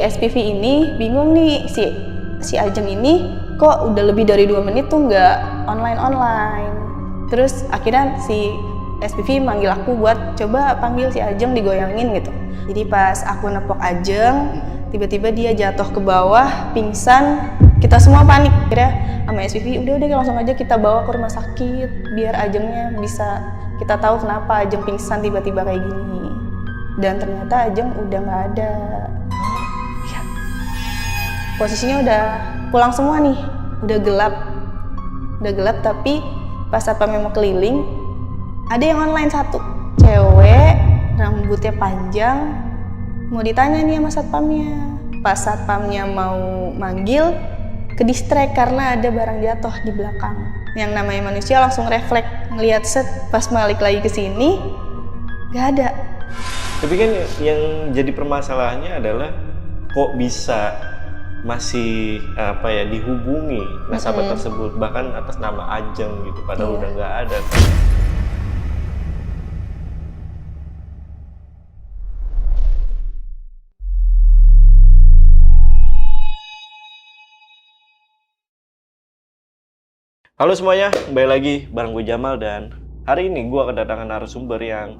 SPV ini bingung nih, si Ajeng ini kok udah lebih dari 2 menit tuh nggak online. Terus akhirnya si SPV manggil aku buat coba panggil si Ajeng digoyangin gitu. Jadi pas aku nepok Ajeng, tiba-tiba dia jatuh ke bawah, pingsan. Kita semua panik. Akhirnya sama SPV udah langsung aja kita bawa ke rumah sakit biar Ajengnya bisa kita tahu kenapa Ajeng pingsan tiba-tiba kayak gini. Dan ternyata Ajeng udah nggak ada. Ya. Posisinya udah pulang semua nih, udah gelap tapi pas satpamnya mau keliling ada yang online satu cewek, rambutnya panjang, mau ditanya nih sama satpamnya. Pas satpamnya mau manggil, ke distract karena ada barang jatuh di belakang. Yang namanya manusia langsung refleks ngelihat set, pas balik lagi ke sini nggak ada. Tapi kan yang jadi permasalahannya adalah kok bisa masih dihubungi nasabah tersebut bahkan atas nama Ajeng gitu, padahal udah nggak ada. Halo semuanya, kembali lagi bareng gue Jamal dan hari ini gue kedatangan narasumber yang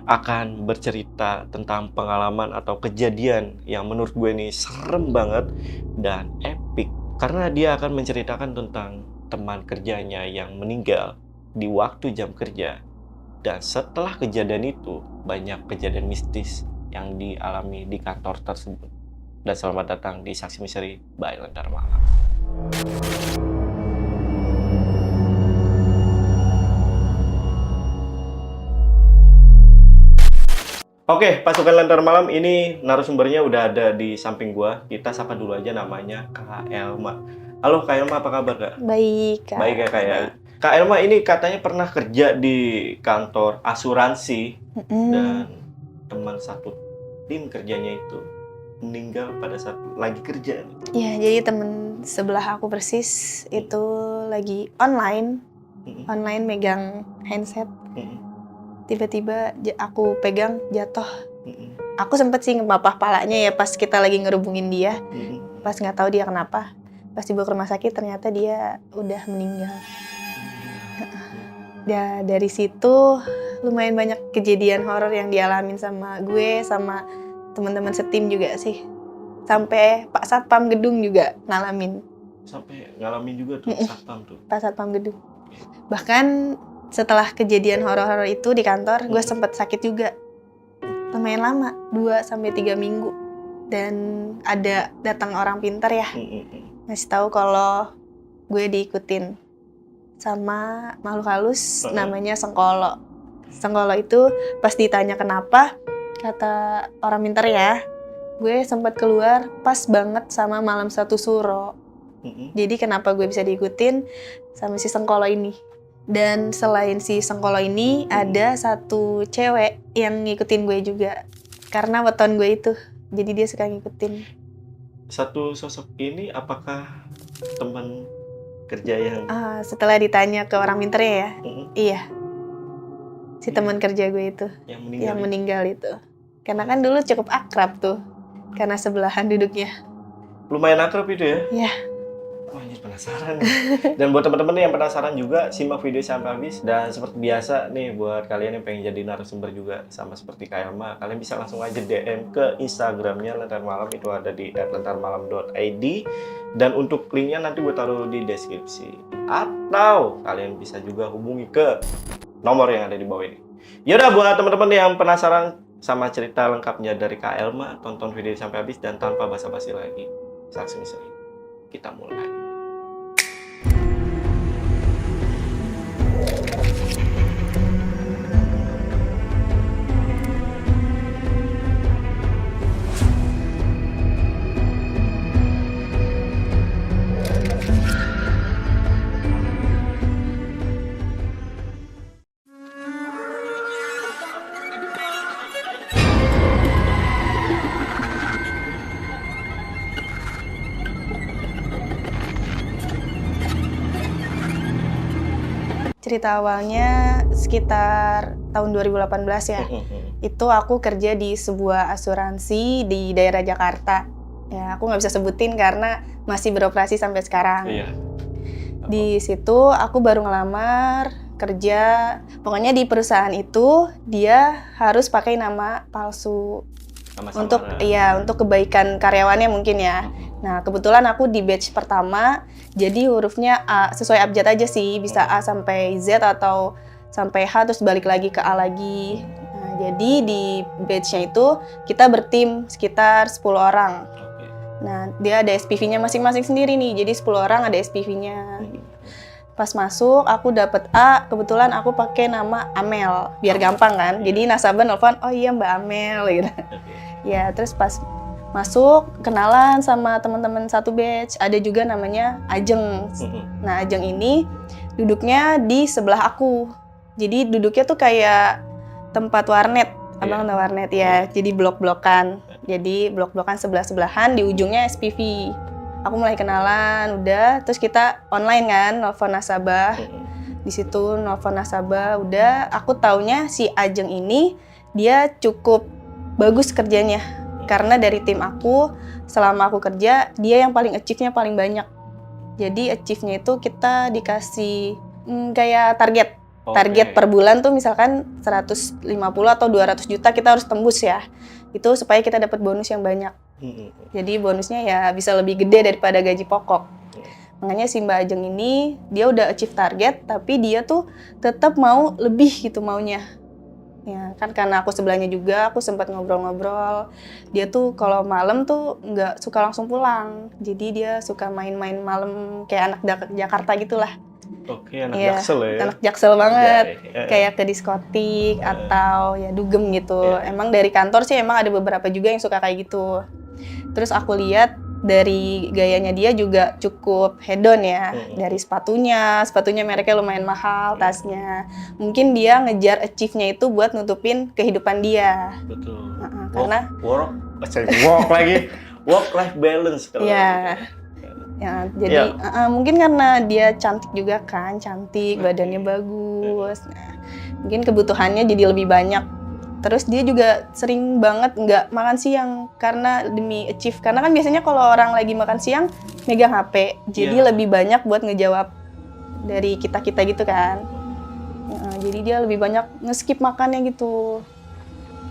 akan bercerita tentang pengalaman atau kejadian yang menurut gue ini serem banget dan epic karena dia akan menceritakan tentang teman kerjanya yang meninggal di waktu jam kerja. Dan setelah kejadian itu banyak kejadian mistis yang dialami di kantor tersebut. Dan selamat datang di Saksi Misteri by Lentar Malam. Oke, pasukan Lentar Malam ini narasumbernya udah ada di samping gua. Kita sapa dulu aja namanya Kak Elma. Halo Kak Elma, apa kabar Kak? Baik, Kak. Baik ya Kak ya. Kak Elma ini katanya pernah kerja di kantor asuransi dan teman satu tim kerjanya itu meninggal pada saat lagi kerja. Iya, jadi temen sebelah aku persis itu lagi online megang handset. Tiba-tiba aku pegang jatuh. Aku sempet sih ngepapah palanya ya pas kita lagi ngerubungin dia. Pas nggak tahu dia kenapa. Pas dibawa ke rumah sakit ternyata dia udah meninggal. Ya, dari situ lumayan banyak kejadian horor yang dialamin sama gue sama teman-teman setim juga sih. Sampai Pak Satpam gedung juga ngalamin. Sampai ngalamin juga tuh Satpam tuh. Pak Satpam gedung. Bahkan setelah kejadian horor-horor itu di kantor, gue sempet sakit juga. Lumayan lama, 2-3 minggu. Dan ada datang orang pintar ya, ngasih tahu kalau gue diikutin sama makhluk halus namanya Sengkolo. Sengkolo itu pas ditanya kenapa, kata orang pintar ya, gue sempat keluar pas banget sama malam 1 suro. Jadi kenapa gue bisa diikutin sama si Sengkolo ini. Dan selain si Sengkolo ini, ada satu cewek yang ngikutin gue juga. Karena weton gue itu, jadi dia suka ngikutin. Satu sosok ini apakah teman kerja yang... setelah ditanya ke orang pinternya ya, iya. Si teman kerja gue itu, yang meninggal itu. Karena kan dulu cukup akrab tuh, karena sebelahan duduknya. Lumayan akrab itu ya? Iya. Wah, ini penasaran nih. Dan buat teman-teman yang penasaran juga, simak video sampai habis. Dan seperti biasa nih, buat kalian yang pengen jadi narasumber juga sama seperti Kak Elma, kalian bisa langsung aja DM ke Instagramnya Lentar Malam, itu ada di @lentarmalam.id. Dan untuk linknya nanti gue taruh di deskripsi. Atau kalian bisa juga hubungi ke nomor yang ada di bawah ini. Yaudah, buat teman-teman yang penasaran sama cerita lengkapnya dari Kak Elma, tonton video sampai habis dan tanpa basa-basi lagi. Saksi Misteri, kita mulai. Cerita awalnya sekitar tahun 2018 ya. Itu aku kerja di sebuah asuransi di daerah Jakarta. Ya, aku nggak bisa sebutin karena masih beroperasi sampai sekarang. Iya. Di situ aku baru ngelamar kerja. Pokoknya di perusahaan itu dia harus pakai nama palsu Nama untuk samaran. untuk kebaikan karyawannya mungkin ya. Nah, kebetulan aku di batch pertama, jadi hurufnya A, sesuai abjad aja sih, bisa A sampai Z atau sampai H terus balik lagi ke A lagi. Nah, jadi di batch-nya itu kita bertim sekitar 10 orang. Oke. Nah, dia ada SPV-nya masing-masing sendiri nih, jadi 10 orang ada SPV-nya. Pas masuk, aku dapet A, kebetulan aku pakai nama Amel, biar gampang kan. Jadi nasabah nelfon, oh iya Mbak Amel, gitu. Oke. Ya, terus pas masuk, kenalan sama teman-teman satu batch. Ada juga namanya Ajeng. Nah, Ajeng ini duduknya di sebelah aku. Jadi duduknya tuh kayak tempat warnet. Abang tahu warnet ya, jadi blok-blokan. Jadi blok-blokan sebelah-sebelahan, di ujungnya SPV. Aku mulai kenalan, udah. Terus kita online kan, nelfon nasabah. Di situ nelfon nasabah, udah. Aku taunya si Ajeng ini, dia cukup bagus kerjanya. Karena dari tim aku, selama aku kerja, dia yang paling achieve-nya paling banyak. Jadi achieve-nya itu kita dikasih kayak target. Target per bulan tuh misalkan 150 atau 200 juta kita harus tembus ya. Itu supaya kita dapat bonus yang banyak. Jadi bonusnya ya bisa lebih gede daripada gaji pokok. Makanya si Mbak Ajeng ini, dia udah achieve target, tapi dia tuh tetap mau lebih gitu maunya. Ya kan karena aku sebelahnya juga, aku sempat ngobrol-ngobrol. Dia tuh kalau malam tuh nggak suka langsung pulang. Jadi dia suka main-main malam kayak anak Jakarta gitulah. Oke, anak Jaksel ya. Anak Jaksel banget. Ya. Kayak ke diskotik atau ya dugem gitu. Emang dari kantor sih emang ada beberapa juga yang suka kayak gitu. Terus aku lihat dari gayanya dia juga cukup hedon ya. Dari sepatunya mereknya lumayan mahal, tasnya. Mungkin dia ngejar achieve-nya itu buat nutupin kehidupan dia. Betul. Karena work life balance kalau. Iya. Ya, jadi mungkin karena dia cantik juga kan, badannya bagus. Nah, mungkin kebutuhannya jadi lebih banyak. Terus dia juga sering banget nggak makan siang karena demi achieve. Karena kan biasanya kalau orang lagi makan siang megang HP, jadi lebih banyak buat ngejawab dari kita-kita gitu kan. Jadi dia lebih banyak nge-skip makannya gitu.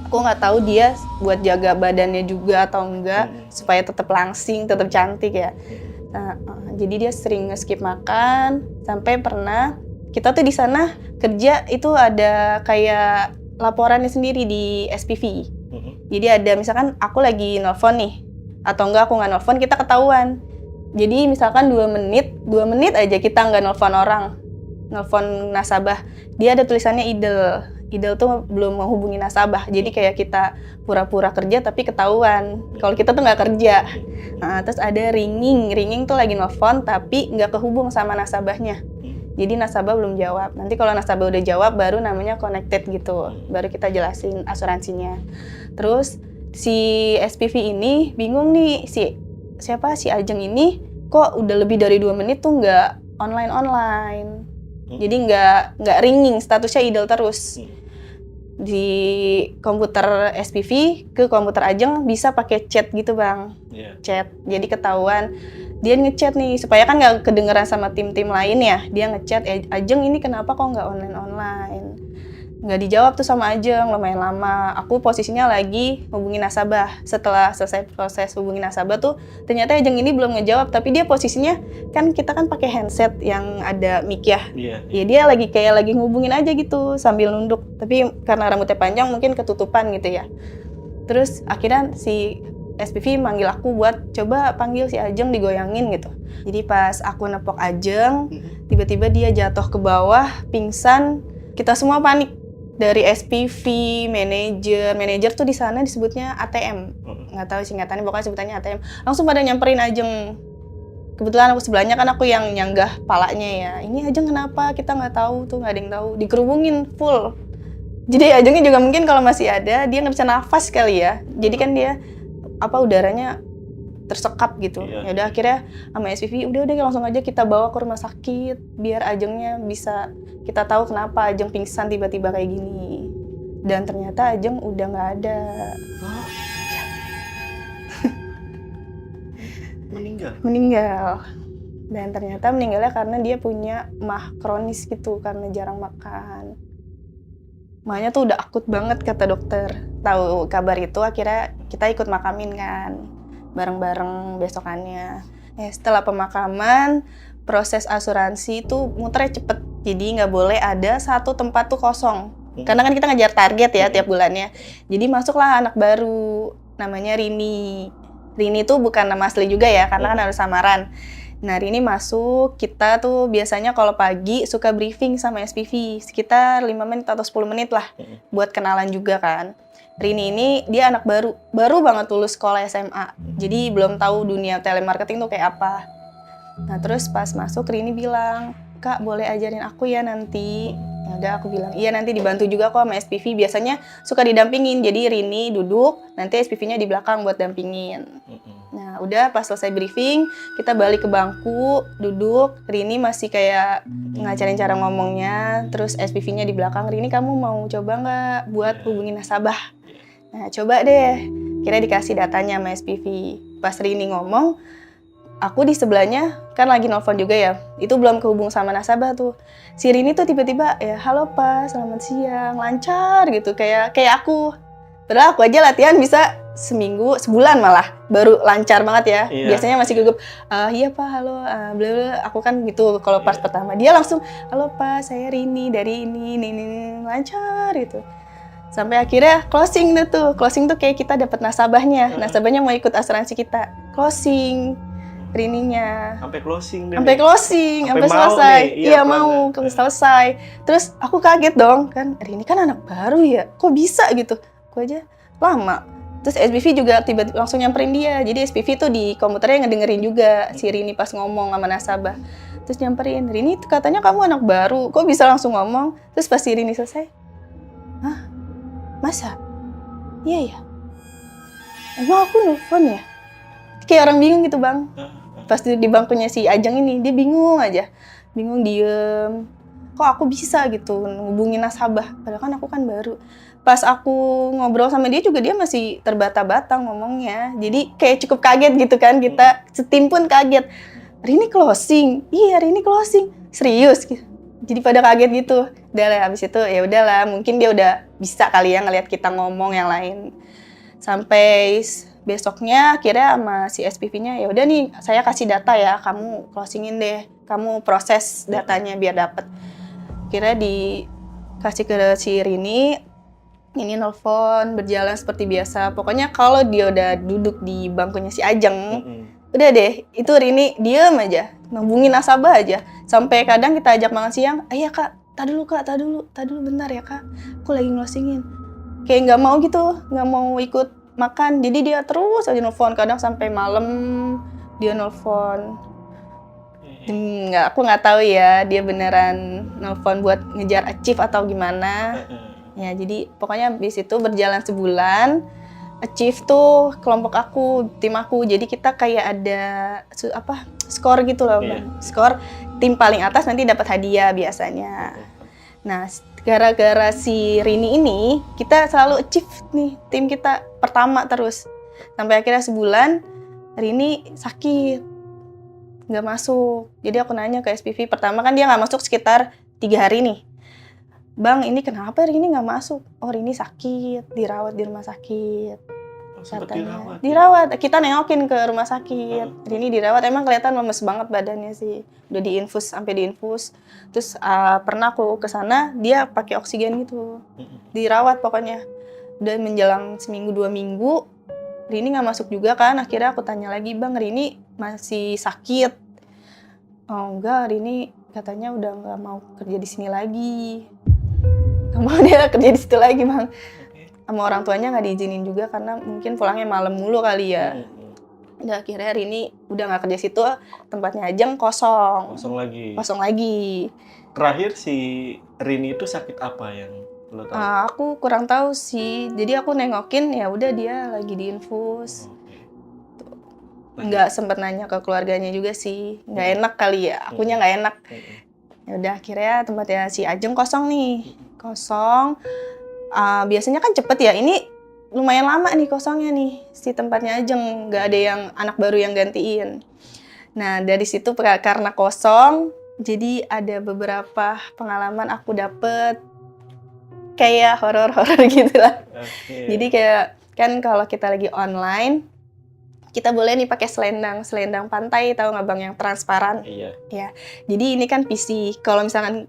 Aku nggak tahu dia buat jaga badannya juga atau enggak supaya tetap langsing, tetap cantik ya. Nah, jadi dia sering nge-skip makan sampai pernah kita tuh di sana kerja itu ada kayak laporannya sendiri di SPV. Jadi ada misalkan aku lagi nelfon nih atau enggak aku nggak nelfon kita ketahuan. Jadi misalkan 2 menit aja kita nggak nelfon nasabah. Dia ada tulisannya idle. Idle tuh belum menghubungi nasabah. Jadi kayak kita pura-pura kerja tapi ketahuan. Kalau kita tuh nggak kerja. Nah, terus ada ringing. Ringing tuh lagi nelfon tapi nggak kehubung sama nasabahnya. Jadi nasabah belum jawab. Nanti kalau nasabah udah jawab baru namanya connected gitu. Baru kita jelasin asuransinya. Terus si SPV ini bingung nih si Ajeng ini kok udah lebih dari 2 menit tuh nggak online. Jadi nggak ringing, statusnya idle terus. Di komputer SPV ke komputer Ajeng bisa pakai chat gitu bang, chat. Jadi ketahuan dia ngechat nih supaya kan nggak kedengeran sama tim-tim lain ya. Dia ngechat Ajeng ini kenapa kok nggak online. Nggak dijawab tuh sama Ajeng lumayan lama. Aku posisinya lagi hubungin nasabah. Setelah selesai proses hubungin nasabah tuh ternyata Ajeng ini belum ngejawab, tapi dia posisinya kan kita kan pakai handset yang ada mic ya. Ya dia lagi ngubungin aja gitu sambil nunduk. Tapi karena rambutnya panjang mungkin ketutupan gitu ya. Terus akhirnya si SPV manggil aku buat coba panggil si Ajeng digoyangin gitu. Jadi pas aku nepok Ajeng, tiba-tiba dia jatuh ke bawah, pingsan. Kita semua panik. Dari SPV, manajer tuh di sana disebutnya ATM. Nggak tahu singkatannya, pokoknya sebutannya ATM. Langsung pada nyamperin Ajeng. Kebetulan aku sebelahnya kan aku yang nyanggah palanya ya. Ini Ajeng kenapa? Kita nggak tahu tuh, nggak ada yang tahu. Dikerubungin full. Jadi Ajengnya juga mungkin kalau masih ada, dia nggak bisa nafas kali ya. Jadi kan dia udaranya tersekap gitu. Ya udah akhirnya sama SPV udah langsung aja kita bawa ke rumah sakit biar Ajengnya bisa kita tahu kenapa Ajeng pingsan tiba-tiba kayak gini. Dan ternyata Ajeng udah nggak ada. meninggal. Dan ternyata meninggalnya karena dia punya MAH kronis gitu, karena jarang makan. MAHnya tuh udah akut banget kata dokter. Tahu kabar itu akhirnya kita ikut makamin kan, bareng-bareng besokannya. Setelah pemakaman, proses asuransi itu muternya cepet. Jadi nggak boleh ada satu tempat tuh kosong. Karena kan kita ngejar target ya tiap bulannya. Jadi masuklah anak baru, namanya Rini. Rini tuh bukan nama asli juga ya, karena kan harus samaran. Nah, Rini masuk, kita tuh biasanya kalau pagi suka briefing sama SPV, sekitar 5 menit atau 10 menit lah, buat kenalan juga kan. Rini ini dia anak baru banget lulus sekolah SMA, jadi belum tahu dunia telemarketing tuh kayak apa. Nah, terus pas masuk Rini bilang, "Kak, boleh ajarin aku ya nanti?" Ya udah, aku bilang, "Iya, nanti dibantu juga kok sama SPV, biasanya suka didampingin." Jadi Rini duduk, nanti SPV-nya di belakang buat dampingin. Nah, udah pas selesai briefing, kita balik ke bangku, duduk. Rini masih kayak ngajarin cara ngomongnya, terus SPV-nya di belakang. "Rini, kamu mau coba nggak buat hubungin nasabah?" Nah, coba deh. Kira dikasih datanya sama SPV. Pas Rini ngomong, aku di sebelahnya kan lagi nelfon juga ya. Itu belum kehubung sama nasabah tuh. Si Rini tuh tiba-tiba, "Ya, halo Pak, selamat siang." Lancar gitu, kayak aku. Padahal aku aja latihan bisa seminggu, sebulan malah baru lancar banget ya. Biasanya masih gugup. "Iya Pak, halo, bla aku kan gitu kalau pas pertama. Dia langsung, "Halo Pak, saya Rini dari ini lancar gitu." Sampai akhirnya closing deh tuh. Closing tuh kayak kita dapat nasabahnya. Nasabahnya mau ikut asuransi kita. Closing Rininya. Sampai closing deh. Sampai selesai. Iya, mau selesai. Terus aku kaget dong kan. Rini kan anak baru ya. Kok bisa gitu? Aku aja lama. Terus SPV juga tiba-tiba langsung nyamperin dia. Jadi SPV tuh di komputernya ngedengerin juga si Rini pas ngomong sama nasabah. Terus nyamperin, "Rini katanya kamu anak baru, kok bisa langsung ngomong?" Terus pas si Rini selesai, "Hah? Masa? Iya ya? Emang aku nelfon ya?" Kayak orang bingung gitu Bang. Pas di bangkunya si Ajeng ini, dia bingung aja. Bingung, diem. Kok aku bisa gitu ngubungin nasabah? Padahal kan aku kan baru. Pas aku ngobrol sama dia juga, dia masih terbata-bata ngomongnya. Jadi kayak cukup kaget gitu kan, kita setim pun kaget. "Rini closing?" "Iya, Rini closing." "Serius?" Jadi pada kaget gitu. Udah lah, habis itu ya udahlah, mungkin dia udah bisa kali ya ngelihat kita ngomong yang lain. Sampai besoknya akhirnya sama si SPV-nya, "Ya udah nih, saya kasih data ya, kamu closingin deh. Kamu proses datanya biar dapet." Akhirnya dikasih ke si Rini. Ini nelfon, berjalan seperti biasa. Pokoknya kalau dia udah duduk di bangkunya si Ajeng, udah deh, itu Rini diem aja, ngubungin nasabah aja. Sampai kadang kita ajak makan siang, "Iya Kak, tar dulu bentar ya Kak, aku lagi closingin." Kayak nggak mau gitu, nggak mau ikut makan. Jadi dia terus aja nelfon, kadang sampai malam dia nelfon. Aku nggak tahu ya, dia beneran nelfon buat ngejar achieve atau gimana. Ya, jadi pokoknya habis itu berjalan sebulan, achieve tuh kelompok aku, tim aku. Jadi kita kayak ada skor gitu loh, Bang. Skor tim paling atas nanti dapat hadiah biasanya. Nah, gara-gara si Rini ini, kita selalu achieve nih, tim kita pertama terus. Sampai akhirnya sebulan, Rini sakit, nggak masuk. Jadi aku nanya ke SPV, pertama kan dia nggak masuk sekitar 3 hari nih. "Bang, ini kenapa Rini nggak masuk?" "Oh, Rini sakit, dirawat di rumah sakit." Katanya. Dirawat. Kita nengokin ke rumah sakit. Rini dirawat, emang kelihatan lemes banget badannya sih. Udah diinfus, sampai diinfus. Terus pernah aku kesana, dia pakai oksigen gitu. Dirawat pokoknya. Udah menjelang seminggu 2 minggu, Rini nggak masuk juga kan. Akhirnya aku tanya lagi, "Bang, Rini masih sakit?" "Oh enggak, Rini katanya udah nggak mau kerja di sini lagi." Mau dia kerja di situ lagi Bang. Sama orang tuanya nggak diizinin juga karena mungkin pulangnya malam mulu kali ya. Udah akhirnya Rini udah nggak kerja situ, tempatnya Ajeng kosong. Kosong lagi. Terakhir si Rini itu sakit apa yang lo tahu? Aku kurang tahu sih. Jadi aku nengokin, ya udah dia lagi diinfus. Nggak sempet nanya ke keluarganya juga sih. Nggak enak kali ya. Akunya nggak enak. Ya udah akhirnya tempatnya si Ajeng kosong nih. Kosong. Biasanya kan cepet ya, ini lumayan lama nih kosongnya nih si tempatnya Ajeng, nggak ada yang anak baru yang gantiin. Nah dari situ karena kosong, jadi ada beberapa pengalaman aku dapet kayak horor-horor gitu lah. Jadi kayak kan kalau kita lagi online, kita boleh nih pakai selendang pantai, tahu nggak bang, yang transparan? Iya. Ya. Jadi ini kan PC. Kalau misalkan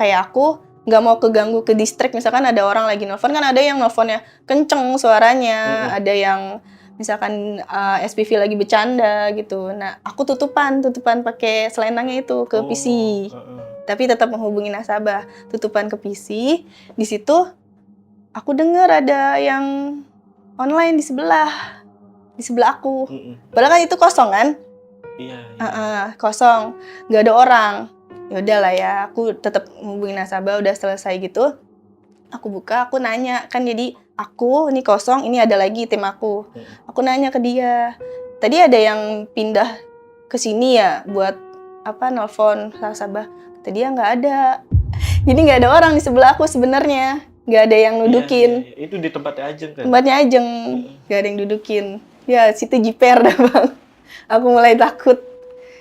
kayak aku nggak mau keganggu, ke distract, misalkan ada orang lagi nelfon, kan ada yang nelfonnya kenceng suaranya, ada yang misalkan SPV lagi bercanda gitu. Nah aku tutupan pakai selendangnya itu ke PC. Tapi tetap menghubungi nasabah, tutupan ke PC. Di situ aku dengar ada yang online di sebelah aku. Padahal kan itu kosong kan? Iya. Kosong, nggak ada orang. Ya udahlah ya, aku tetap menghubungi nasabah. Udah selesai gitu, aku buka, aku nanya kan, jadi aku ini kosong, ini ada lagi tim aku. Aku nanya ke dia, tadi ada yang pindah ke sini ya buat nelfon nasabah. Tadi dia nggak ada. Jadi nggak ada orang di sebelah aku sebenarnya, nggak ada yang nudukin. Iya. Itu di tempatnya Ajeng kan? Tempatnya Ajeng, nggak ada yang dudukin. Ya situ jiper dah bang. Aku mulai takut.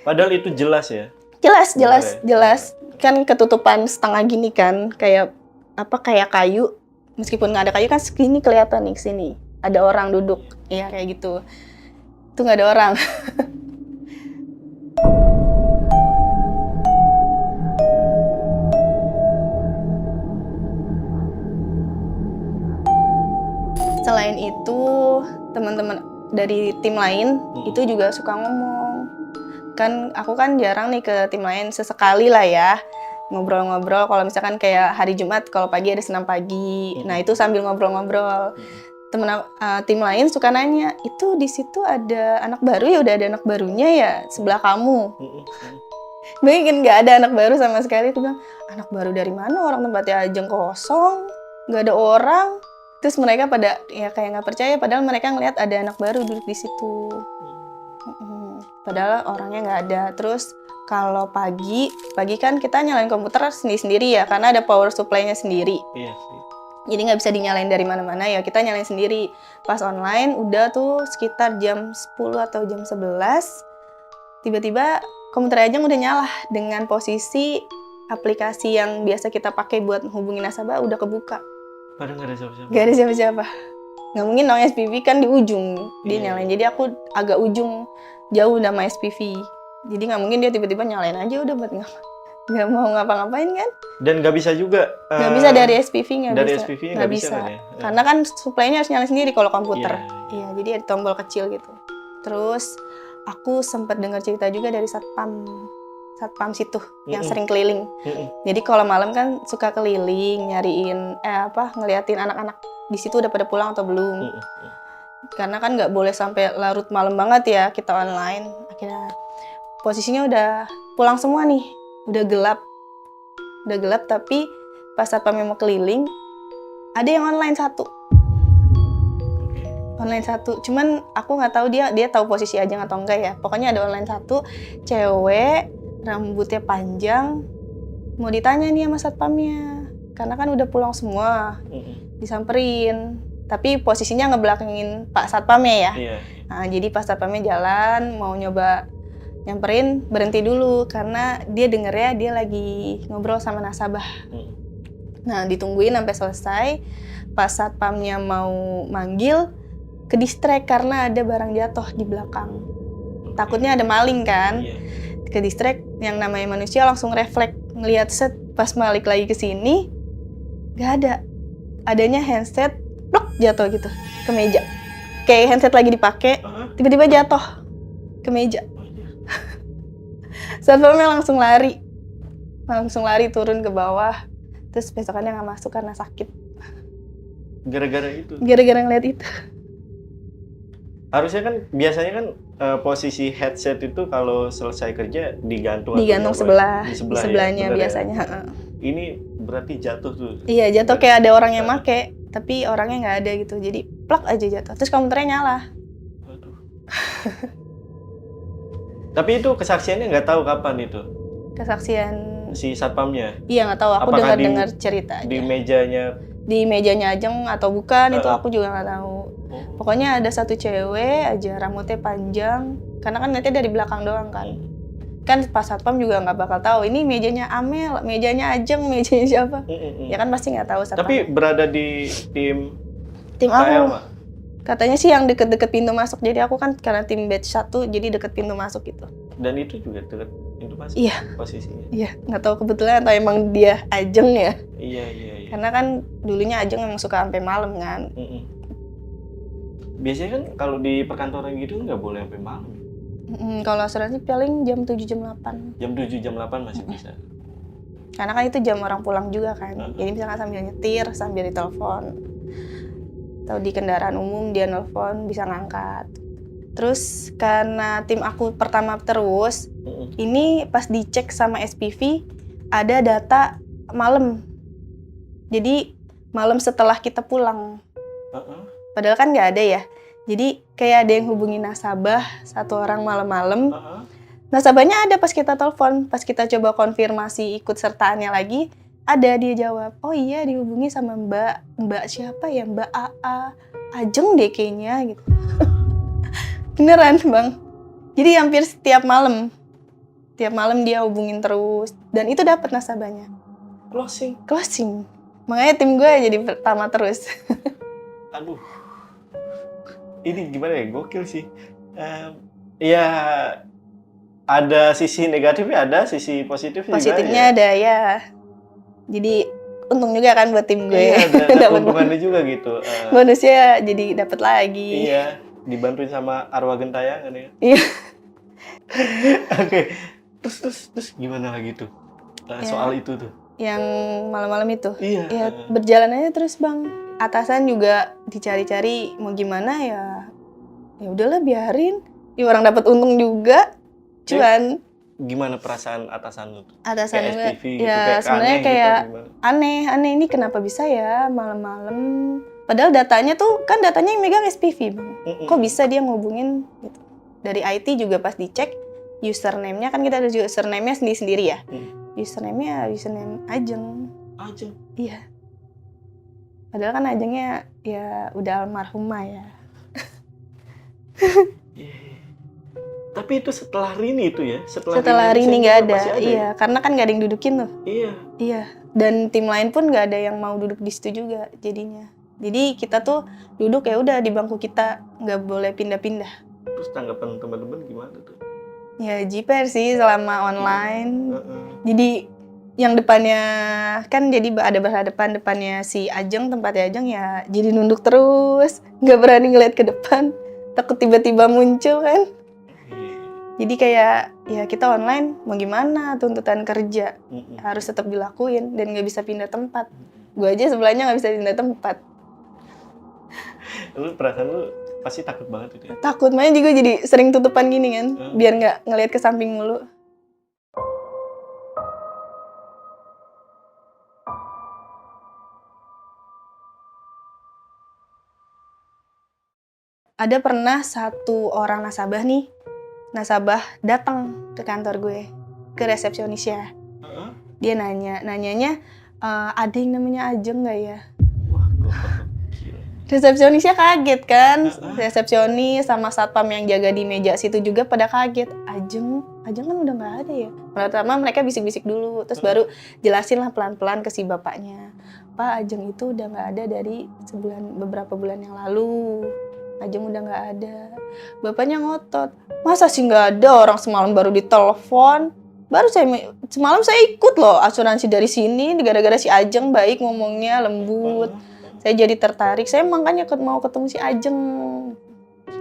Padahal itu jelas ya? Jelas. Kan ketutupan setengah gini kan, kayak kayu. Meskipun nggak ada kayu kan segini kelihatan nih, kesini ada orang duduk. Iya kayak gitu. Itu nggak ada orang. Selain itu, teman-teman dari tim lain itu juga suka ngomong. Kan aku kan jarang nih ke tim lain, sesekali lah ya ngobrol-ngobrol. Kalau misalkan kayak hari Jumat, kalau pagi ada senam pagi. Nah itu sambil ngobrol-ngobrol. Tim lain suka nanya, itu di situ ada anak baru ya, udah ada anak barunya ya sebelah kamu. Mungkin nggak ada anak baru sama sekali. Tuh bilang, anak baru dari mana? Orang tempatnya Ajeng kosong, nggak ada orang. Terus mereka pada ya kayak nggak percaya, padahal mereka ngelihat ada anak baru duduk di situ. Padahal orangnya nggak ada. Terus kalau pagi kan kita nyalain komputer sendiri-sendiri ya, karena ada power supply-nya sendiri. Iya sih. Jadi nggak bisa dinyalain dari mana-mana ya, kita nyalain sendiri. Pas online udah tuh sekitar jam 10 atau jam 11, tiba-tiba komputer Ajeng udah nyala dengan posisi aplikasi yang biasa kita pakai buat hubungin nasabah udah kebuka. Padahal nggak ada siapa-siapa? Nggak ada siapa-siapa. Nggak mungkin dong, SPV kan di ujung dia nyalain. Jadi aku agak ujung, jauh nama SPV. Jadi nggak mungkin dia tiba-tiba nyalain aja udah buat nggak mau ngapa-ngapain kan? Dan nggak bisa juga? Nggak bisa dari SPV, nggak bisa kan ya? Karena kan supply-nya harus nyalain sendiri kalau komputer. Iya, jadi ada tombol kecil gitu. Terus aku sempat dengar cerita juga dari satpam situ yang sering keliling. Jadi kalau malam kan suka keliling nyariin ngeliatin anak-anak di situ udah pada pulang atau belum. Karena kan nggak boleh sampai larut malam banget ya kita online. Akhirnya posisinya udah pulang semua nih, udah gelap tapi pas satpamnya mau keliling ada yang online satu. Cuman aku nggak tahu dia tahu posisi Ajeng atau enggak ya. Pokoknya ada online satu, cewek, rambutnya panjang, mau ditanya nih sama satpamnya, karena kan udah pulang semua, disamperin, tapi posisinya ngebelakangin Pak Satpamnya ya. Nah, jadi Pak Satpamnya jalan, mau nyoba nyamperin, berhenti dulu, karena dia dengernya dia lagi ngobrol sama nasabah. Nah, ditungguin sampai selesai, Pak Satpamnya mau manggil, ke distract karena ada barang jatuh di belakang. Takutnya ada maling kan. Ke distract, yang namanya manusia langsung refleks ngelihat set, pas balik lagi ke sini nggak ada, adanya handset plok jatuh gitu ke meja, kayak handset lagi dipakai tiba-tiba jatuh ke meja. Satpamnya langsung lari turun ke bawah, terus besokannya nggak masuk karena sakit gara-gara ngeliat itu. Harusnya kan biasanya kan posisi headset itu kalau selesai kerja digantung sebelahnya ya, biasanya. Ya? Ini berarti jatuh tuh. Iya, jatuh kayak ada orang yang make, tapi orangnya nggak ada gitu. Jadi plak aja jatuh. Terus komputernya nyala. Waduh. Tapi itu kesaksiannya nggak tahu kapan itu? Kesaksian si satpamnya? Iya, nggak tahu. Aku dengar cerita aja. Di mejanya di mejanya Ajeng atau bukan itu Heeh. aku juga nggak tahu. Oh. Pokoknya ada satu cewek aja rambutnya panjang, karena kan nanti dari belakang doang kan. Kan pas satpam juga nggak bakal tahu ini mejanya Amel, mejanya Ajeng, mejanya siapa. Ya kan pasti nggak tahu satpam. Tapi berada di tim Tim KL aku mah? katanya sih yang deket-deket pintu masuk, jadi aku kan karena tim batch 1 jadi deket pintu masuk gitu. Dan itu juga dekat pintu masuk Iya. posisinya. Iya, nggak tahu kebetulan atau emang dia Ajeng ya. Iya. Karena kan dulunya Ajeng emang suka sampai malam kan. Biasanya kan kalau di perkantoran gitu nggak boleh sampai malam. Kalau asuransi paling jam 7 jam 8. Jam 7 jam 8 masih bisa. Karena kan itu jam orang pulang juga kan. Jadi misalkan sambil nyetir, sambil ditelepon. Atau di kendaraan umum dia nelpon bisa ngangkat. Terus karena tim aku pertama terus, ini pas dicek sama SPV ada data malam. Jadi malam setelah kita pulang. Padahal kan nggak ada ya. Jadi kayak ada yang hubungi nasabah satu orang malam-malam. Nasabahnya ada pas kita telepon, pas kita coba konfirmasi ikut sertaannya lagi, ada dia jawab, oh iya dihubungi sama Mbak siapa ya, Mbak AA Ajeng deh kayaknya gitu. Beneran Bang. Jadi hampir setiap malam dia hubungin terus dan itu dapat nasabahnya. Closing. Makanya tim gue jadi pertama terus. Aduh. Ini gimana ya, gokil sih. Ya ada sisi negatifnya, ada sisi positifnya Positifnya juga. ada ya. Jadi untung juga kan buat tim gue. Iya, ada keuntungannya juga gitu. Bonusnya jadi dapat lagi. Iya, dibantuin sama arwah gentayangan ya. Iya. Oke. Terus gimana lagi tuh? Soal itu tuh. Yang malam-malam itu. Iya. Ya berjalan aja terus Bang. Atasan juga dicari-cari mau gimana ya. Ya udahlah biarin. Ya orang dapat untung juga. Cuan. Gimana perasaan atasan lu? Atasan kayak gue SPV gitu, ya sebenarnya kayak gitu, aneh ini kenapa bisa ya malam-malam. Padahal datanya yang megang SPV Bang. Kok bisa dia ngehubungin gitu. Dari IT juga pas dicek username-nya kan kita ada username-nya sendiri-sendiri ya. Username-nya username Ajeng. Iya. Padahal kan Ajengnya ya udah almarhumah ya. Tapi itu setelah Rini itu ya? Setelah Rini nggak ada. Iya, karena kan nggak ada yang dudukin tuh. Iya. Dan tim lain pun nggak ada yang mau duduk di situ juga jadinya. Jadi kita tuh duduk ya udah di bangku kita, nggak boleh pindah-pindah. Terus tanggapan teman-teman gimana tuh? Ya jiper sih selama online. Jadi yang depannya kan jadi ada berhadapan depannya si Ajeng, tempatnya Ajeng ya jadi nunduk terus, nggak berani ngeliat ke depan, takut tiba-tiba muncul kan. Jadi kayak ya kita online mau gimana, tuntutan kerja harus tetap dilakuin dan nggak bisa pindah tempat. Gue aja sebelahnya nggak bisa pindah tempat. Lu perasaan lu pasti takut banget itu ya? Takut, makanya juga jadi sering tutupan gini kan, biar nggak ngelihat ke samping mulu. Ada pernah satu orang nasabah datang ke kantor gue, ke resepsionisnya. Dia nanyanya ada yang namanya Ajeng nggak ya? Wah, gila. Resepsionisnya kaget kan, resepsionis sama satpam yang jaga di meja situ juga pada kaget. Ajeng kan udah nggak ada ya. Pertama mereka bisik-bisik dulu, terus baru jelasin lah pelan-pelan ke si bapaknya. Pak, Ajeng itu udah nggak ada dari beberapa bulan yang lalu. Ajeng udah nggak ada. Bapaknya ngotot, masa sih nggak ada, orang semalam baru ditelepon. Semalam saya ikut loh asuransi dari sini, gara-gara si Ajeng baik ngomongnya, lembut. Saya jadi tertarik, saya makanya mau ketemu si Ajeng.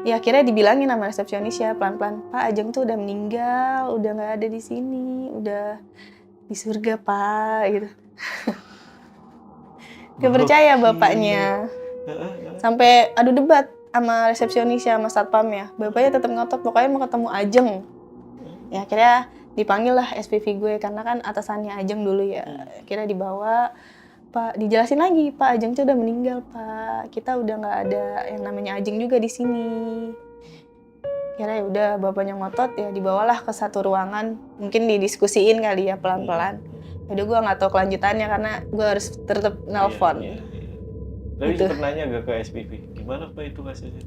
Ya akhirnya dibilangin sama resepsionis ya pelan-pelan, Pak Ajeng tuh udah meninggal, udah nggak ada di sini, udah di surga Pak, gitu. Gak percaya bapaknya. Sampai adu debat sama resepsionis sama satpam ya. Bapaknya tetap ngotot pokoknya mau ketemu Ajeng. Ya akhirnya dipanggil lah SPV gue karena kan atasannya Ajeng dulu ya. Akhirnya dibawa, Pak dijelasin lagi, Pak Ajeng tuh udah meninggal Pak. Kita udah nggak ada yang namanya Ajeng juga di sini. Akhirnya ya udah bapaknya ngotot ya dibawalah ke satu ruangan. Mungkin didiskusiin kali ya pelan-pelan. Udah gue nggak tahu kelanjutannya karena gue harus tetap nelpon. Tapi Gitu. sempat nanya gak ke SPV, gimana Pak itu hasilnya?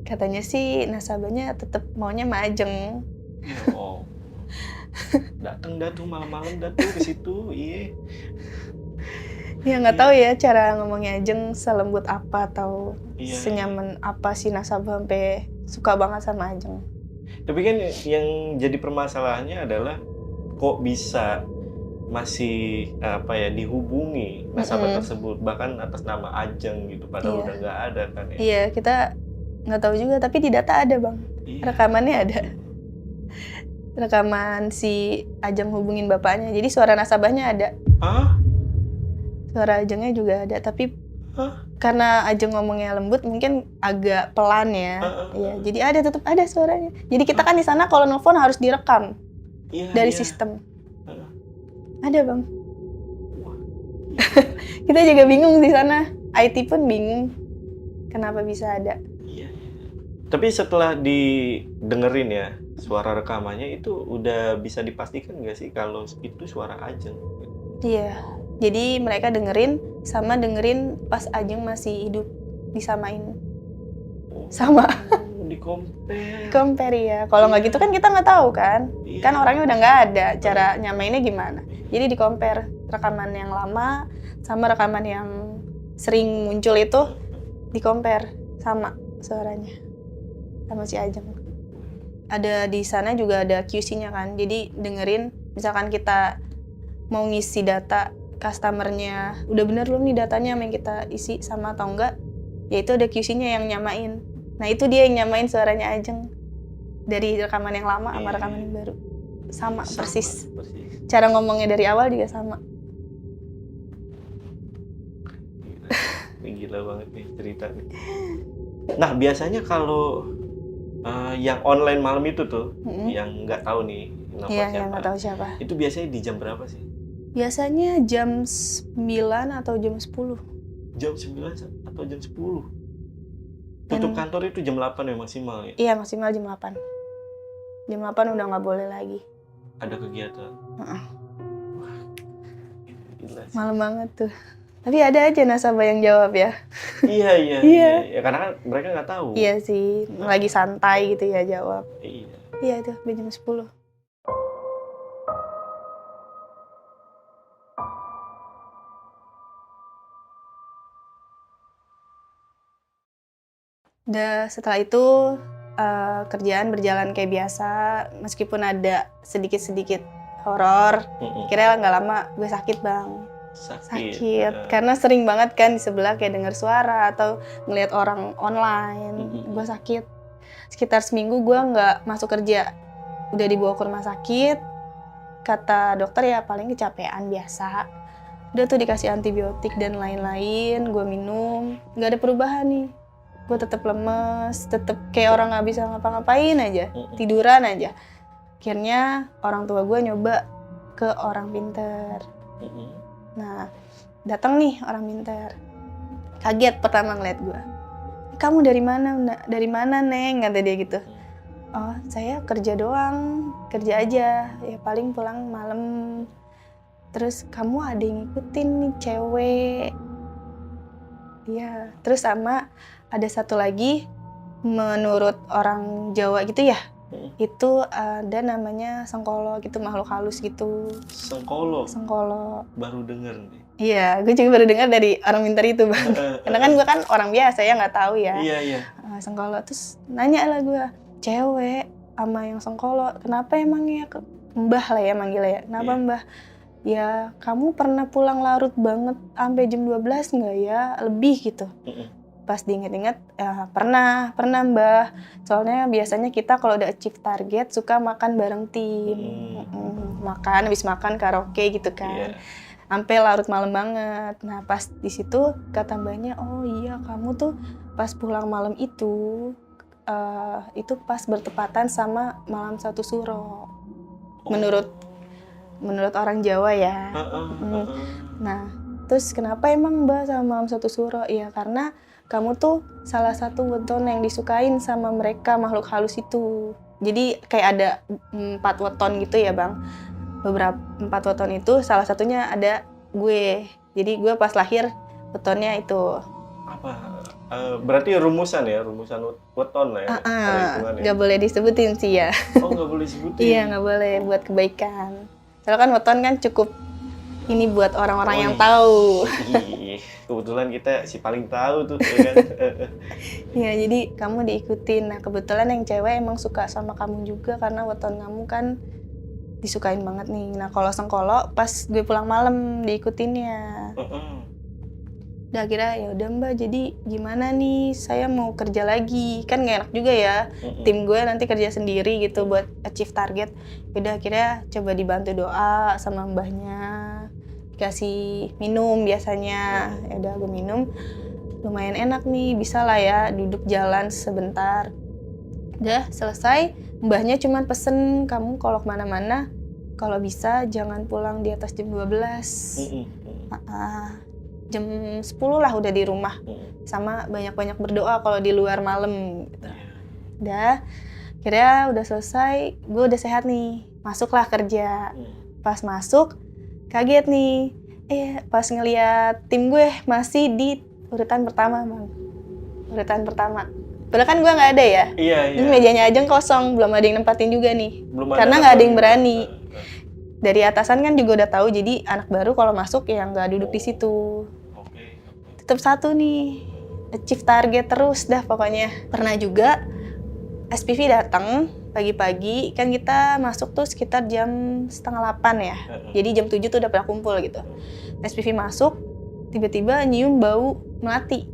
Katanya sih nasabahnya tetap maunya Majeng. Ya oh, dateng dah tuh malam-malam dah tuh ke situ, iya. Ya nggak tahu ya cara ngomongnya Ajeng selembut apa atau Iya. senyaman apa sih nasabah sampai suka banget sama Ajeng. Tapi kan yang jadi permasalahannya adalah kok bisa masih apa ya dihubungi nasabah tersebut bahkan atas nama Ajeng gitu padahal Iya. udah nggak ada kan ya. Iya, kita nggak tahu juga tapi di data ada Bang. Iya. Rekamannya ada. Rekaman si Ajeng hubungin bapaknya. Jadi suara nasabahnya ada. Hah? Suara Ajengnya juga ada, tapi Hah? karena Ajeng ngomongnya lembut mungkin agak pelan ya. Iya, jadi ada tetap ada suaranya. Jadi kita kan di sana kalau nelfon harus direkam Iya, dari iya. sistem. Heeh. Ada Bang. Wah. Kita juga bingung di sana. IT pun bingung kenapa bisa ada. Iya. Tapi setelah didengerin ya suara rekamannya itu udah bisa dipastikan nggak sih kalau itu suara Ajeng? Iya. Jadi mereka dengerin sama dengerin pas Ajeng masih hidup, disamain. Oh, Sama. di compare. Compare ya. Kalau nggak gitu kan kita nggak tahu kan. Iya. Kan orangnya udah nggak ada. Cara nyamainnya gimana? Jadi di compare rekaman yang lama sama rekaman yang sering muncul itu di compare sama suaranya sama si Ajeng. Ada di sana juga ada QC-nya kan. Jadi dengerin misalkan kita mau ngisi data customer-nya, udah bener belum nih datanya yang kita isi sama atau enggak, ya itu ada QC-nya yang nyamain. Nah itu dia yang nyamain suaranya Ajeng dari rekaman yang lama sama rekaman yang baru. Sama persis. Cara ngomongnya dari awal juga sama. Ini gila banget nih cerita nih. Nah biasanya kalau yang online malam itu tuh, yang nggak tahu nih nama Iya, siapa, yang nggak tahu siapa. itu biasanya di jam berapa sih? Biasanya jam 9 atau jam 10. Jam 9 atau jam 10? Tutup kantor itu jam 8 ya maksimal ya? Iya, maksimal jam 8. Jam 8 udah nggak boleh lagi. Ada kegiatan? Heeh. Wah, gila sih. Malam banget tuh. Tapi ada aja nasabah yang jawab ya. Iya. Iya. Ya, karena kan mereka nggak tahu. Iya sih, lagi santai gitu ya jawab. Iya. Iya itu, jam 10. Setelah itu kerjaan berjalan kayak biasa, meskipun ada sedikit-sedikit horor. Kira nggak lama gue sakit Bang. Sakit. Karena sering banget kan di sebelah kayak dengar suara atau ngelihat orang online. Gue sakit. Sekitar seminggu gue nggak masuk kerja. Udah dibawa ke rumah sakit. Kata dokter ya paling kecapean biasa. Udah tuh dikasih antibiotik dan lain-lain. Gue minum. Nggak ada perubahan nih. Gue tetap lemes, tetap kayak orang nggak bisa ngapa-ngapain aja, tiduran aja. Akhirnya orang tua gue nyoba ke orang pinter. Nah, datang nih orang pinter. Kaget pertama ngeliat gue. Kamu dari mana? Dari mana Neng? Kata dia gitu. Oh, saya kerja doang, kerja aja. Ya paling pulang malam. Terus kamu ada yang ngikutin nih cewek. Iya. Terus sama ada satu lagi, menurut orang Jawa gitu ya, itu ada namanya sengkolo gitu, makhluk halus gitu. Sengkolo? Sengkolo. Baru denger nih. Iya, gue juga baru dengar dari orang pintar itu Bang. Karena kan gue kan orang biasa ya, nggak tahu ya. Iya. Sengkolo, terus nanya lah gue, cewek sama yang sengkolo, kenapa emang ya? Mbah lah ya manggilnya ya, kenapa Mbah? Ya kamu pernah pulang larut banget sampai jam 12 nggak ya? Lebih gitu. Pas diinget-inget, ya pernah Mbah. Soalnya biasanya kita kalau udah achieve target suka makan bareng tim. Makan, habis makan karaoke gitu kan. Sampai larut malam banget. Nah pas di situ kata Mbahnya, oh iya kamu tuh pas pulang malam itu pas bertepatan sama malam 1 suro. Menurut orang Jawa ya. Nah terus kenapa emang Mbah sama malam 1 suro? Ya karena kamu tuh salah satu weton yang disukain sama mereka makhluk halus itu. Jadi kayak ada 4 weton gitu ya Bang. Beberapa 4 weton itu salah satunya ada gue. Jadi gue pas lahir wetonnya itu. apa? Berarti rumusan ya, rumusan weton lah ya. Cara hitungannya. Nggak boleh disebutin sih ya. Oh, nggak boleh sebutin. Iya, nggak boleh buat kebaikan. Soalnya kan weton kan cukup ini buat orang-orang yang tahu. Ih, kebetulan kita si paling tahu tuh, ya kan? Iya, jadi kamu diikutin. Nah, kebetulan yang cewek emang suka sama kamu juga karena weton kamu kan disukain banget nih. Nah, kalau sengkolo pas gue pulang malam diikutinnya. Udah akhirnya ya udah Mbak, jadi gimana nih, saya mau kerja lagi, kan nggak enak juga ya tim gue nanti kerja sendiri gitu buat achieve target. Udah akhirnya coba dibantu doa sama mbahnya, dikasih minum biasanya. Ya udah gue minum, lumayan enak nih, bisa lah ya duduk jalan sebentar. Udah selesai, mbahnya cuma pesen kamu kalau kemana-mana kalau bisa jangan pulang di atas jam 12. Jam 10 lah udah di rumah. Sama banyak-banyak berdoa kalau di luar malam gitu. Udah, akhirnya udah selesai, gue udah sehat nih. Masuklah kerja. Pas masuk, kaget nih. Pas ngeliat tim gue masih di urutan pertama, Bang. Urutan pertama. Padahal kan gue nggak ada ya. Iya. Terus mejanya aja kosong, belum ada yang nempatin juga nih. Karena ada nggak ada yang berani. Dari atasan kan juga udah tahu, jadi anak baru kalau masuk ya nggak duduk di situ. Tetap satu nih, achieve target terus dah pokoknya. Pernah juga SPV datang pagi-pagi, kan kita masuk tuh sekitar jam 7:30 ya. Jadi jam 7 tuh udah pada kumpul gitu. SPV masuk, tiba-tiba nyium bau melati.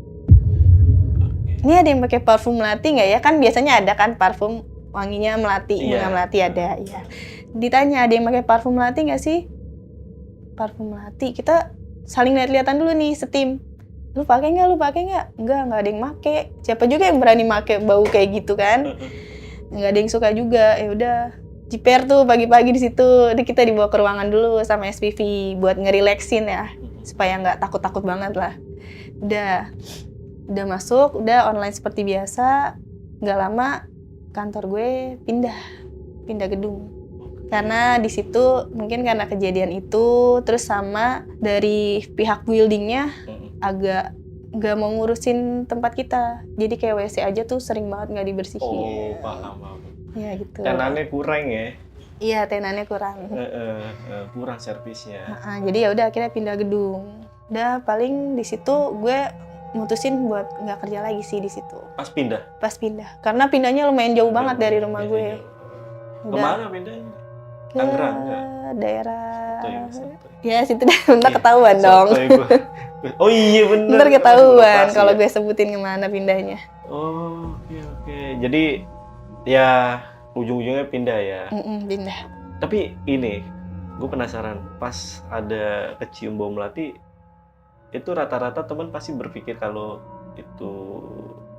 Ini ada yang pakai parfum melati nggak ya? Kan biasanya ada kan parfum wanginya melati, bunga melati ada. Iya. Ditanya ada yang pakai parfum melati nggak sih? Parfum melati. Kita saling lihat-lihatan dulu nih setim. Lu pakai nggak? Enggak ada yang make. Siapa juga yang berani make bau kayak gitu kan? Nggak ada yang suka juga. Ya udah, jiper tuh pagi-pagi di situ. Kita dibawa ke ruangan dulu sama SPV buat ngerileksin ya, supaya nggak takut-takut banget lah. Udah masuk, udah online seperti biasa. Nggak lama kantor gue pindah gedung. Karena di situ mungkin karena kejadian itu, terus sama dari pihak buildingnya agak nggak mau ngurusin tempat kita. Jadi kayak WC aja tuh sering banget nggak dibersihin. Oh, paham. Ya gitu. Tenannya kurang ya? Iya, tenannya kurang. Kurang servisnya. Jadi ya udah akhirnya pindah gedung. Udah paling di situ gue mutusin buat nggak kerja lagi sih di situ. Pas pindah? Pas pindah. Karena pindahnya lumayan jauh banget dari rumah gue. Kemana pindahnya? Ke Tangerang nggak? Daerah. Sotoy. Ya situ deh, bentar ketahuan dong. Oh iya bener. Bentar ketahuan kalau gue sebutin kemana pindahnya. Oh, oke. Jadi ya ujung-ujungnya pindah ya. Pindah. Tapi ini, gue penasaran. Pas ada kecium bau melati, itu rata-rata teman pasti berpikir kalau itu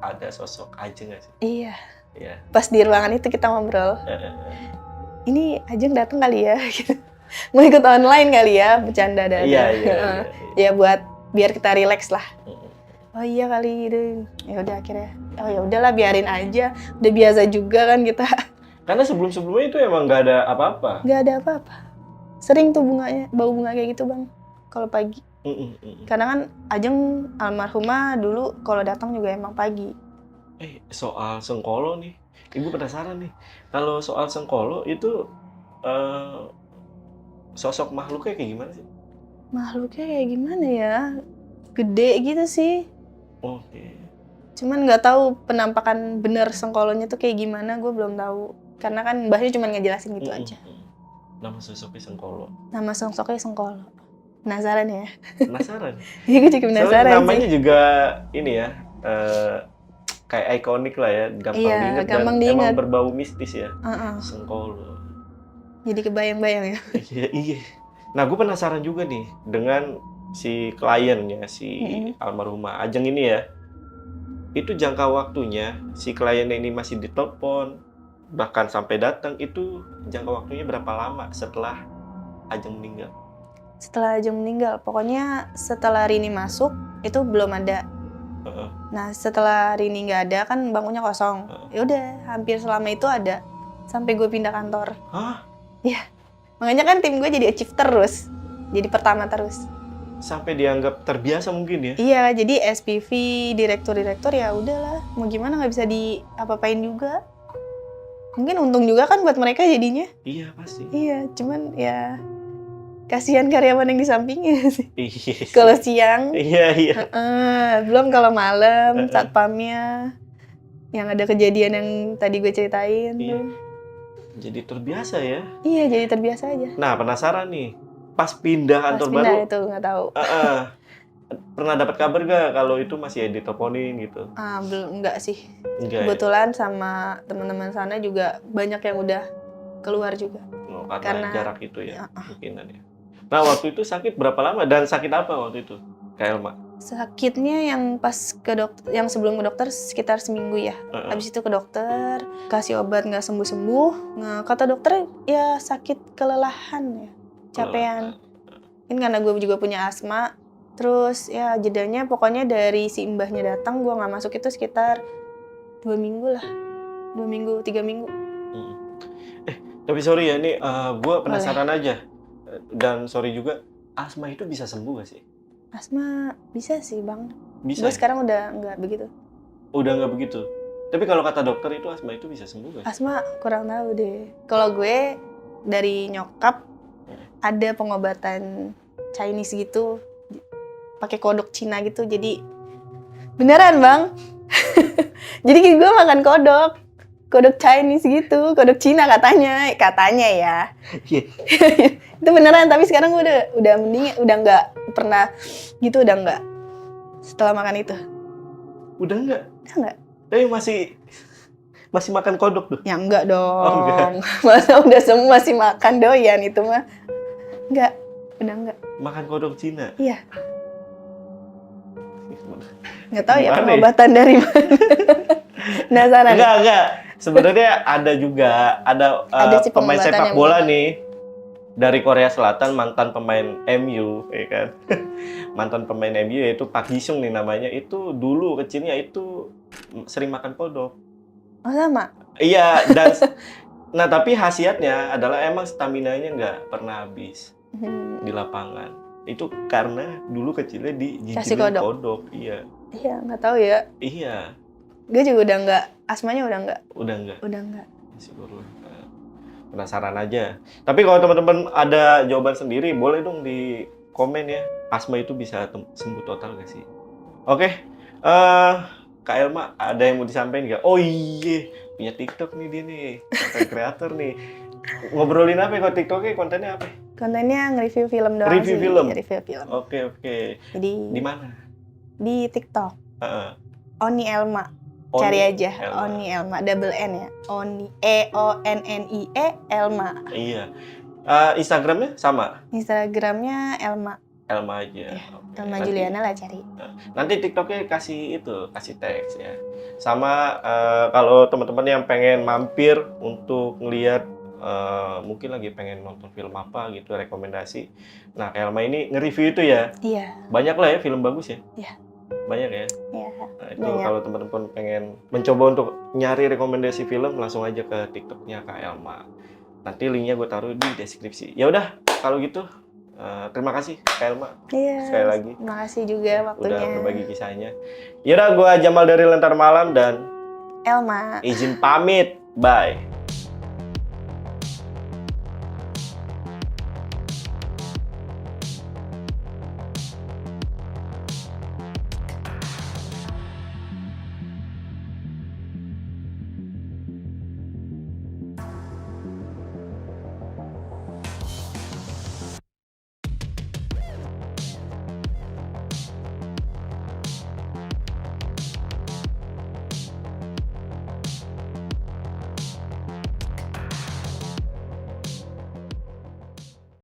ada sosok Ajeng nggak sih? Iya. Iya. Pas di ruangan itu kita ngobrol. Ini Ajeng datang kali ya, gitu. Mau ikut online kali ya, bercanda dan Iya. Ya buat biar kita rileks lah. Oh iya kali gitu. Ya udah akhirnya. Oh ya udahlah biarin aja. Udah biasa juga kan kita. Karena sebelum-sebelumnya itu emang nggak ada apa-apa. Nggak ada apa-apa. Sering tuh bunganya, bau bunga kayak gitu Bang. Kalau pagi. Karena kan Ajeng almarhumah dulu kalau datang juga emang pagi. Soal sengkolo nih. Ibu penasaran nih, kalau soal sengkolo itu sosok makhluknya kayak gimana sih? Makhluknya kayak gimana ya? Gede gitu sih. Oke. Cuman nggak tahu penampakan bener sengkolonya tuh kayak gimana, gue belum tahu. Karena kan mbahnya cuma ngejelasin gitu aja. Nama sosoknya sengkolo. Nama sosoknya sengkolo. Penasaran ya? Penasaran? Iya, gue juga penasaran soalnya sih. namanya juga ini ya, kayak ikonik lah ya, gampang diingat dan emang berbau mistis ya. Sengkolo. Jadi kebayang-bayang ya. Iya. Nah, gue penasaran juga nih dengan si kliennya, si almarhumah Ajeng ini ya. Itu jangka waktunya si kliennya ini masih ditelepon, bahkan sampai datang, itu jangka waktunya berapa lama setelah Ajeng meninggal? Setelah Ajeng meninggal, pokoknya setelah Rini masuk itu belum ada. Nah setelah Rini nggak ada kan bangkunya kosong. Ya udah hampir selama itu ada sampai gue pindah kantor. Hah? Iya. Makanya kan tim gue jadi achieve terus, jadi pertama terus. sampai dianggap terbiasa mungkin ya. Iya, jadi SPV, direktur-direktur ya udahlah, mau gimana nggak bisa diapa-apain juga. Mungkin untung juga kan buat mereka jadinya. Iya pasti. Iya, cuman ya kasihan karyawan yang di sampingnya sih. Iya. Kalau siang, Iya. belum kalau malam, satpamnya, yang ada kejadian yang tadi gue ceritain Iya. tuh. Jadi terbiasa ya. Iya, jadi terbiasa aja. Nah, penasaran nih. Pas pindah Pas kantor pindah baru, itu nggak tahu. pernah dapat kabar gak kalau itu masih diteleponin gitu? Belum, enggak sih. Enggak ya? Kebetulan sama teman-teman sana juga banyak yang udah keluar juga. Oh, karena Karena- jarak itu ya, mungkinan ya. Nah, waktu itu sakit berapa lama dan sakit apa waktu itu, Kak Elma? Sakitnya yang pas ke dokter, yang sebelum ke dokter sekitar seminggu ya. Habis itu ke dokter, kasih obat nggak sembuh-sembuh. Nah, kata dokter ya sakit kelelahan ya, capean. Ini karena gue juga punya asma. Terus ya jedanya pokoknya dari si mbahnya datang gue nggak masuk itu sekitar 2 minggu lah. 2 minggu, 3 minggu. Tapi sorry ya, nih gue penasaran aja. Dan sorry juga, asma itu bisa sembuh gak sih? Asma bisa sih bang. Bisa Gue ya? sekarang udah nggak begitu. Udah nggak begitu? Tapi kalau kata dokter itu asma itu bisa sembuh gak sih? Asma kurang tahu deh. Kalau gue dari nyokap ada pengobatan Chinese gitu, pakai kodok Cina gitu. Jadi beneran bang. Jadi gue makan kodok Chinese gitu, kodok Cina katanya ya. Iya. Itu beneran. Tapi sekarang gue udah mending, udah nggak pernah gitu, udah nggak. Setelah makan itu, Udah nggak? udah nggak. Tapi masih makan kodok tuh? Ya enggak dong. Oh, enggak. Masa udah semua masih makan doyan itu mah. Enggak, udah enggak. Makan kodok Cina? Iya, nggak tahu ya Gimana ya? pengobatan dari mana. Penasaran. Enggak. Sebenarnya ada juga, Ada sih pemain pengobatan sepak yang bola benar. nih dari Korea Selatan, mantan pemain MU, ya kan? Mantan pemain MU yaitu Park Ji-sung nih namanya. Itu dulu kecilnya itu sering makan kodok. Oh sama. Iya, dan nah tapi khasiatnya adalah emang staminanya nggak pernah habis di lapangan. Itu karena dulu kecilnya Kasih dijijilin kodok. kodok. Iya. Iya, nggak tahu ya. Iya, Gue juga udah nggak, asmanya udah nggak. udah nggak. Udah nggak. Masih baru penasaran aja. Tapi kalau teman-teman ada jawaban sendiri, boleh dong di komen ya. Asma itu bisa sembuh total nggak sih? Oke, Kak Elma ada yang mau disampaikan nggak? Oh iya, punya TikTok nih dia nih, content creator nih. Ngobrolin apa ya kalau TikToknya? Kontennya apa? Kontennya nge-review film doang Review sih. film? Review film. Oke. Jadi Di mana? di TikTok, Heeh. Oni Elma. Oni Cari aja, Elma. Oni Elma, double N ya. Oni, EONNIE, Elma. Iya. Instagramnya sama? Instagramnya Elma. Elma aja. Iya, Oke. Elma Nanti- Juliana lah cari. Nanti TikToknya kasih teks ya. Sama kalau teman-teman yang pengen mampir untuk ngelihat mungkin lagi pengen nonton film apa gitu, rekomendasi. Nah, kayak Elma ini nge-review itu ya. Iya, Banyak lah ya film bagus ya. Iya. Banyak ya. iya. Nah, itu Banyak. kalau teman-teman pengen mencoba untuk nyari rekomendasi film, langsung aja ke TikToknya Kak Elma. Nanti linknya gue taruh di deskripsi. Ya udah, kalau gitu terima kasih Kak Elma Iya. sekali lagi. Terima kasih juga waktunya. Udah berbagi kisahnya. Yaudah, gue Jamal dari Lentar Malam dan Elma. izin pamit. Bye.